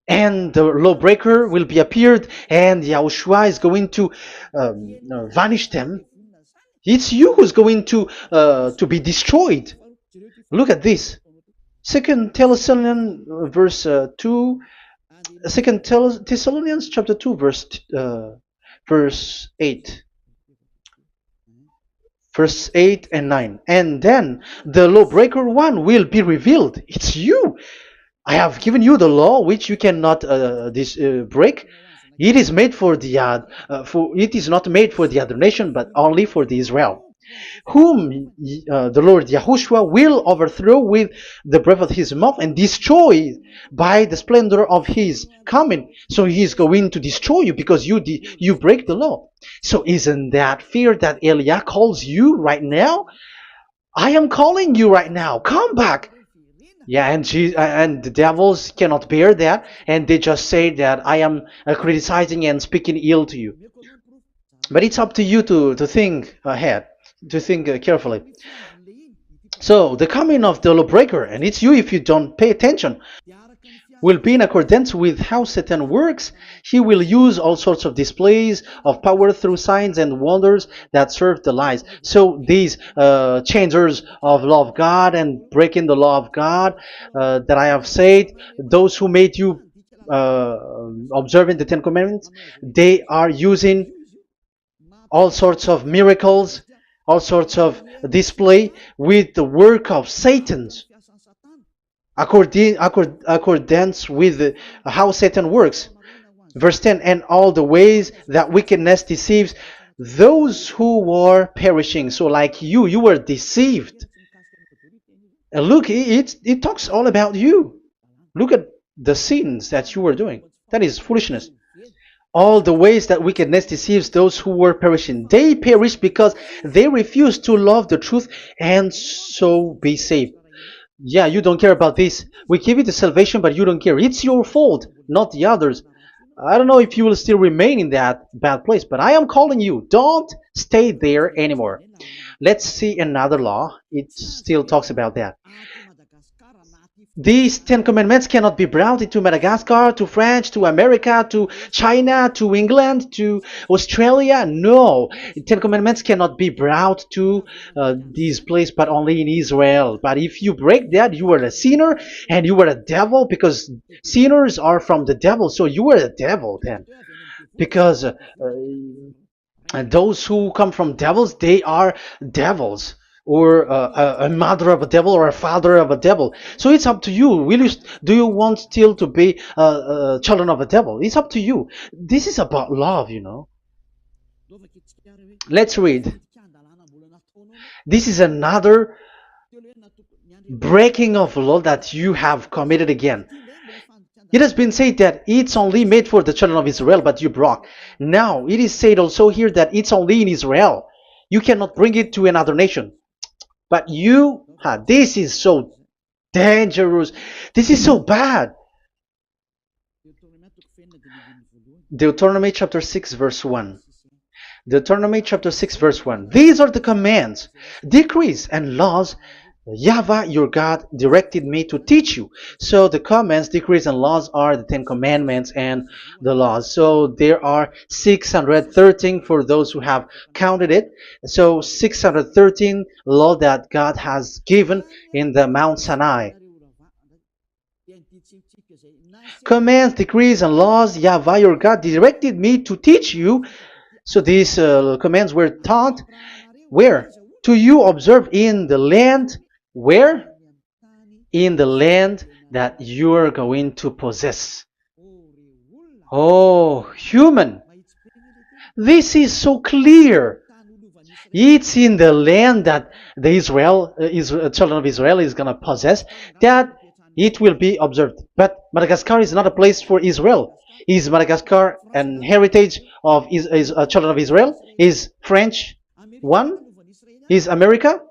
And the lawbreaker will be appeared, and Yahushua is going to vanish them. It's you who's going to be destroyed. Look at this. 2 Thessalonians verse 2. 2 Thessalonians chapter 2 verse 8. Verse 8 and 9. And then the lawbreaker one will be revealed. It's you. I have given you the law which you cannot break. It is made for the it is not made for the other nation, but only for the Israel, whom the Lord Yahushua will overthrow with the breath of his mouth and destroy by the splendor of his coming. So he is going to destroy you because you break the law. So isn't that fear that Elia calls you right now? I am calling you right now. Come back. Yeah, and the devils cannot bear that, and they just say that I am criticizing and speaking ill to you. But it's up to you to think ahead, to think carefully. So the coming of the lawbreaker, and it's you if you don't pay attention, will be in accordance with how Satan works. He will use all sorts of displays of power through signs and wonders that serve the lies. So these changers of law of God and breaking the law of God that I have said, those who made you observing the Ten Commandments, they are using all sorts of miracles, all sorts of display with the work of Satan's accordance with how Satan works. Verse 10, and all the ways that wickedness deceives those who were perishing. So like you were deceived. And look, it talks all about you. Look at the sins that you were doing. That is foolishness. All the ways that wickedness deceives those who were perishing. They perish because they refuse to love the truth and so be saved. Yeah, you don't care about this. We give you the salvation, but you don't care. It's your fault, not the others. I don't know if you will still remain in that bad place, but I am calling you. Don't stay there anymore. Let's see another law. It still talks about that. These Ten Commandments cannot be brought into Madagascar, to France, to America, to China, to England, to Australia. No, Ten Commandments cannot be brought to these places, but only in Israel. But if you break that, you are a sinner and you are a devil, because sinners are from the devil. So you are a devil then, because those who come from devils, they are devils, or a mother of a devil, or a father of a devil. So it's up to you. Do you want still to be children of a devil? It's up to you. This is about love, you know. Let's read. This is another breaking of law that you have committed again. It has been said that it's only made for the children of Israel, but you broke. Now, it is said also here that it's only in Israel. You cannot bring it to another nation. But this is so dangerous. This is so bad. Deuteronomy chapter 6 verse 1. Deuteronomy chapter 6 verse 1. These are the commands, decrees, and laws YAHVAH your God directed me to teach you. So the commands, decrees, and laws are the Ten Commandments and the laws. So there are 613 for those who have counted it. So 613 law that God has given in the Mount Sinai. Commands, decrees, and laws YAHVAH your God directed me to teach you. So these commands were taught where? To you observe in the land. Where? In the land that you are going to possess. Oh, human. This is so clear. It's in the land that the children of Israel is going to possess, that it will be observed. But Madagascar is not a place for Israel. Is Madagascar an heritage of children of Israel? Is French one? Is America?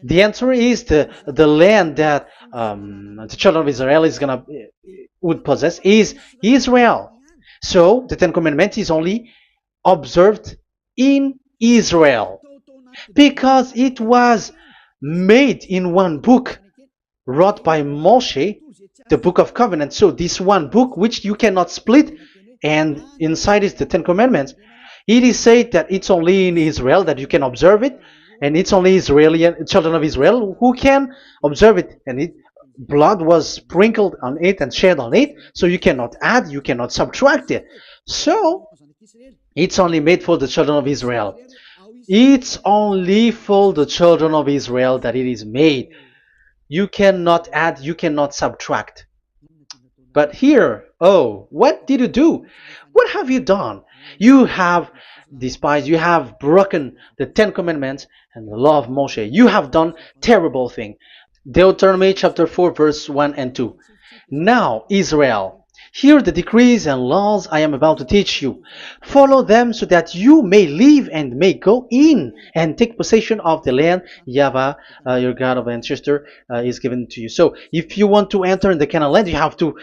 The answer is the land that the children of Israel would possess is Israel. So the Ten Commandments is only observed in Israel, because it was made in one book wrote by Moshe, the Book of Covenant. So this one book, which you cannot split, and inside is the Ten Commandments. It is said that it's only in Israel that you can observe it, and it's only children of Israel who can observe it. And blood was sprinkled on it and shed on it, so you cannot add, you cannot subtract it. So it's only made for the children of Israel. It's only for the children of Israel that it is made. You cannot add, you cannot subtract. But here, what did you do? What have you done? You have despised, you have broken the Ten Commandments and the law of Moshe. You have done terrible thing. Deuteronomy chapter 4 verse 1 and 2. Now, Israel, hear the decrees and laws I am about to teach you. Follow them so that you may live and may go in and take possession of the land YAHVAH, your God of ancestor, is given to you. So if you want to enter in the Canaan land, you have to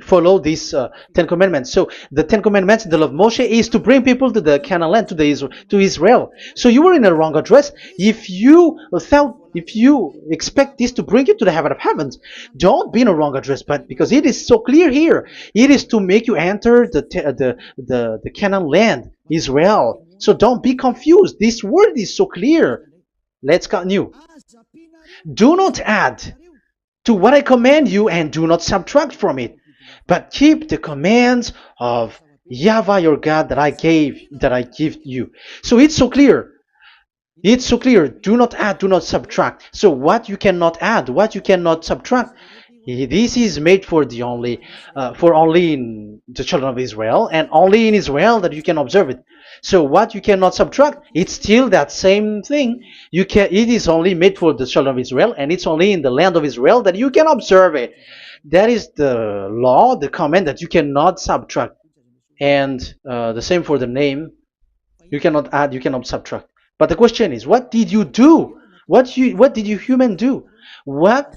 follow these Ten Commandments. So the Ten Commandments, the law of Moshe, is to bring people to the Canaan land, to Israel. So you were in a wrong address. If you expect this to bring you to the heaven of heavens, don't be in a wrong address. But because it is so clear here, it is to make you enter the Canaan land, Israel. So don't be confused. This word is so clear. Let's continue. Do not add to what I command you, and do not subtract from it, but keep the commands of Yahweh your God that I give you. So it's so clear. It's so clear. Do not add, do not subtract. So what you cannot add, what you cannot subtract, this is made for only in the children of Israel, and only in Israel that you can observe it. So what you cannot subtract, it's still that same thing. It is only made for the children of Israel, and it's only in the land of Israel that you can observe it. That is the law, the command that you cannot subtract. And the same for the name. You cannot add, you cannot subtract. But the question is, what did you do? What did you human do? What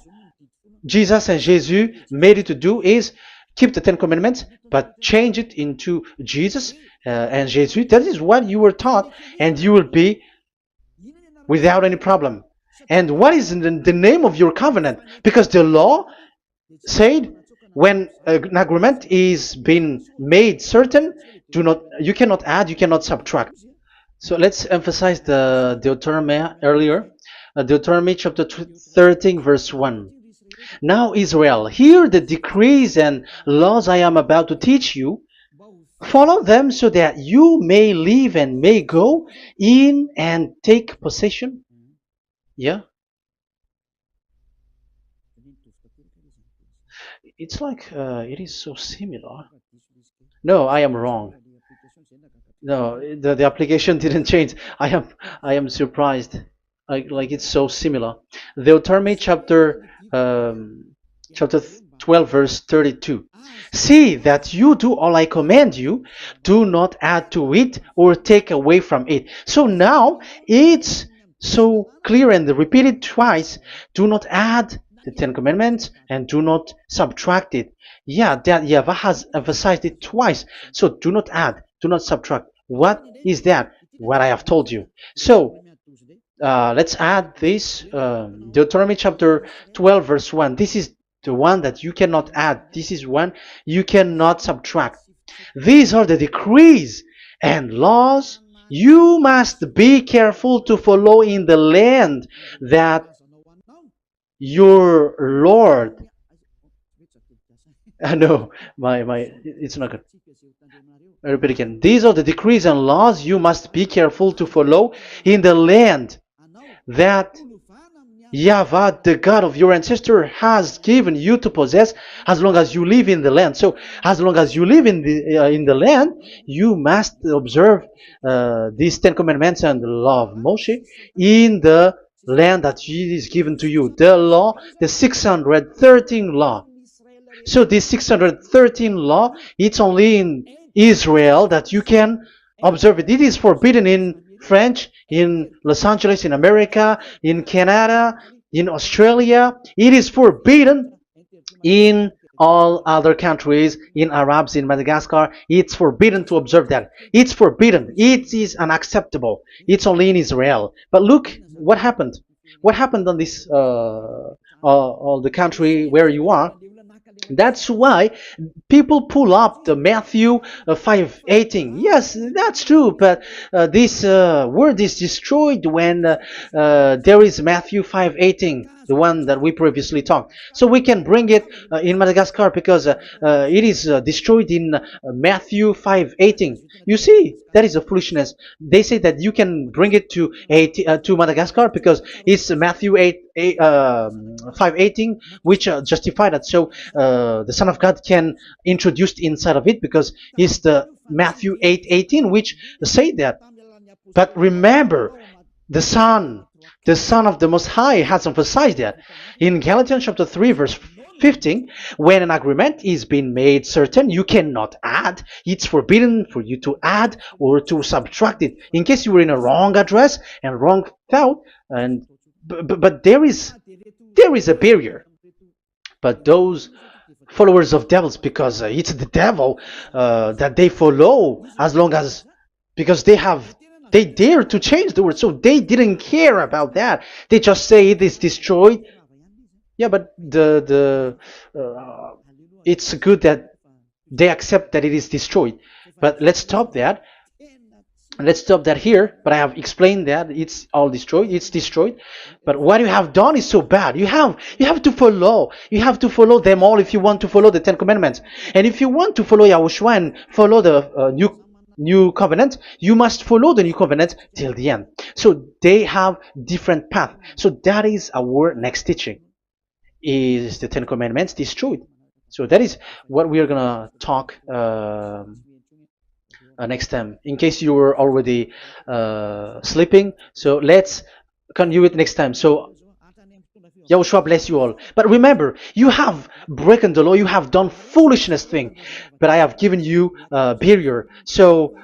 Jesus and Jesus made you to do is keep the Ten Commandments, but change it into Jesus and Jesus. That is what you were taught, and you will be without any problem. And what is the name of your covenant? Because the law said when an agreement is being made certain, you cannot add, you cannot subtract. So let's emphasize the Deuteronomy earlier. Deuteronomy chapter 13 verse 1. Now Israel, hear the decrees and laws I am about to teach you. Follow them so that you may live and may go in and take possession. Yeah? It's like it is so similar. No, I am wrong. No, the application didn't change. I am surprised. Like it's so similar. Deuteronomy chapter 12 verse 32. See that you do all I command you. Do not add to it or take away from it. So now it's so clear and repeated twice. Do not add the Ten Commandments and do not subtract it. Yeah, that Yahweh has emphasized it twice. So do not add, do not subtract. What is that? What I have told you. So let's add this Deuteronomy chapter 12 verse 1. This is the one that you cannot add. This is one you cannot subtract. These are the decrees and laws you must be careful to follow in the land that your Lord. No, it's not good. I repeat again. These are the decrees and laws you must be careful to follow in the land that Yahweh, the God of your ancestor, has given you to possess as long as you live in the land. So, as long as you live in the land, you must observe these Ten Commandments and the law of Moshe in the land that is given to you. The law, the 613 law. So this 613 law, it's only in Israel that you can observe it. It is forbidden in French, in Los Angeles, in America, in Canada, in Australia. It is forbidden in all other countries, in Arabs, in Madagascar. It's forbidden to observe that. It's forbidden. It is unacceptable. It's only in Israel. But look what happened. What happened on this, all the country where you are? That's why people pull up the Matthew 5:18. Yes, that's true, but this word is destroyed when there is Matthew 5:18, the one that we previously talked. So we can bring it in Madagascar because it is destroyed in Matthew 5:18. You see, that is a foolishness. They say that you can bring it to Madagascar because it's Matthew 5:18, which justify that. So the Son of God can introduce inside of it because it's the Matthew 8:18 which say that. But remember, the Son of the Most High has emphasized that in Galatians chapter 3 verse 15, when an agreement is being made certain, you cannot add. It's forbidden for you to add or to subtract it. In case you were in a wrong address and wrong thought, but there is a barrier. But those followers of devils, because it's the devil that they follow, as long as because they dare to change the word, so they didn't care about that. They just say it is destroyed. Yeah, but it's good that they accept that it is destroyed. But let's stop that. Let's stop that here, but I have explained that it's all destroyed, it's destroyed. But what you have done is so bad. You have to follow them all if you want to follow the Ten Commandments. And if you want to follow Yahushua and follow the new covenant, you must follow the new covenant till the end. So they have different path. So that is our next teaching, is the Ten Commandments destroyed. So that is what we are gonna talk next time, in case you were already sleeping. So let's continue it next time. So Yahushua bless you all. But remember, you have broken the law, you have done foolishness thing, but I have given you a barrier. So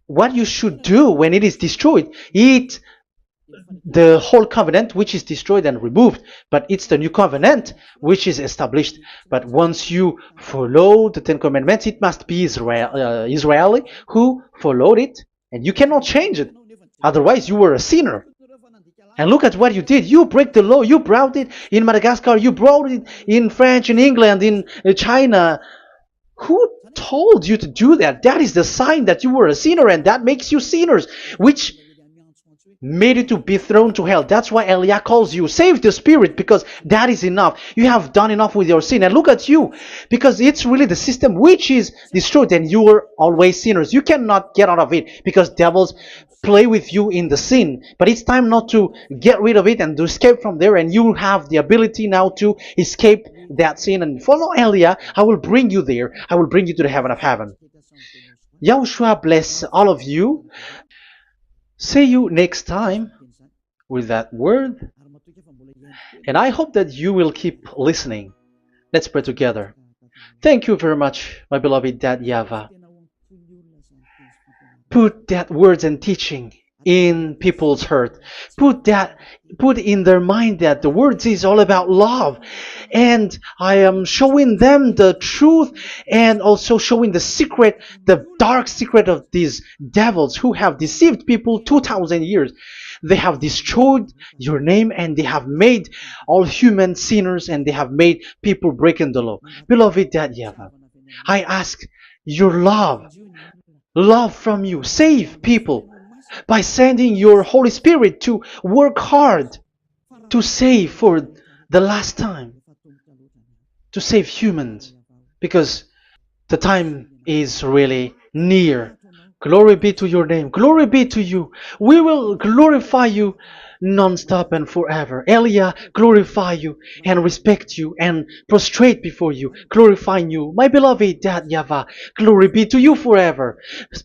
what you should do when it is destroyed, it the whole covenant which is destroyed and removed, but it's the new covenant which is established. But once you follow the Ten Commandments, it must be Israeli who followed it, and you cannot change it. Otherwise, you were a sinner. And look at what you did. You break the law. You brought it in Madagascar. You brought it in France, in England, in China. Who told you to do that? That is the sign that you were a sinner, and that makes you sinners, which made you to be thrown to hell. That's why Elia calls you, save the spirit, because that is enough. You have done enough with your sin. And look at you, because it's really the system which is destroyed, and you were always sinners. You cannot get out of it, because devils play with you in the sin. But it's time not to get rid of it and to escape from there, and you have the ability now to escape that sin and follow Elia. I will bring you there. I will bring you to the heaven of heaven. Yahushua bless all of you. See you next time with that word. And I hope that you will keep listening. Let's pray together. Thank you very much, my beloved Dad YAHVAH. Put that words and teaching in people's heart. Put in their mind that the words is all about love. And I am showing them the truth, and also showing the secret, the dark secret of these devils who have deceived people 2,000 years. They have destroyed your name, and they have made all human sinners, and they have made people breaking the law. Beloved Dad YAHVAH, I ask your love from you. Save people by sending your Holy Spirit to work hard to save for the last time, to save humans, because the time is really near. Glory be to your name. Glory be to you. We will glorify you non-stop and forever. Elia, glorify you and respect you and prostrate before you, glorifying you. My beloved Dad YAHVAH, glory be to you forever.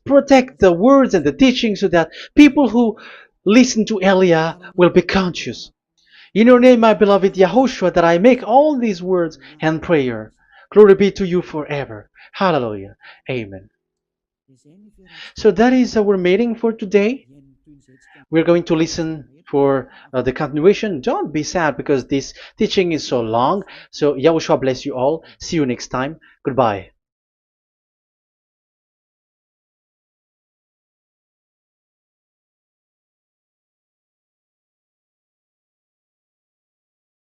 Protect the words and the teaching so that people who listen to Elia will be conscious. In your name, my beloved Yahushua, that I make all these words and prayer. Glory be to you forever. Hallelujah. Amen. So that is our meeting for today. We're going to listen for the continuation. Don't be sad because this teaching is so long. So Yahushua bless you all. See you next time. Goodbye.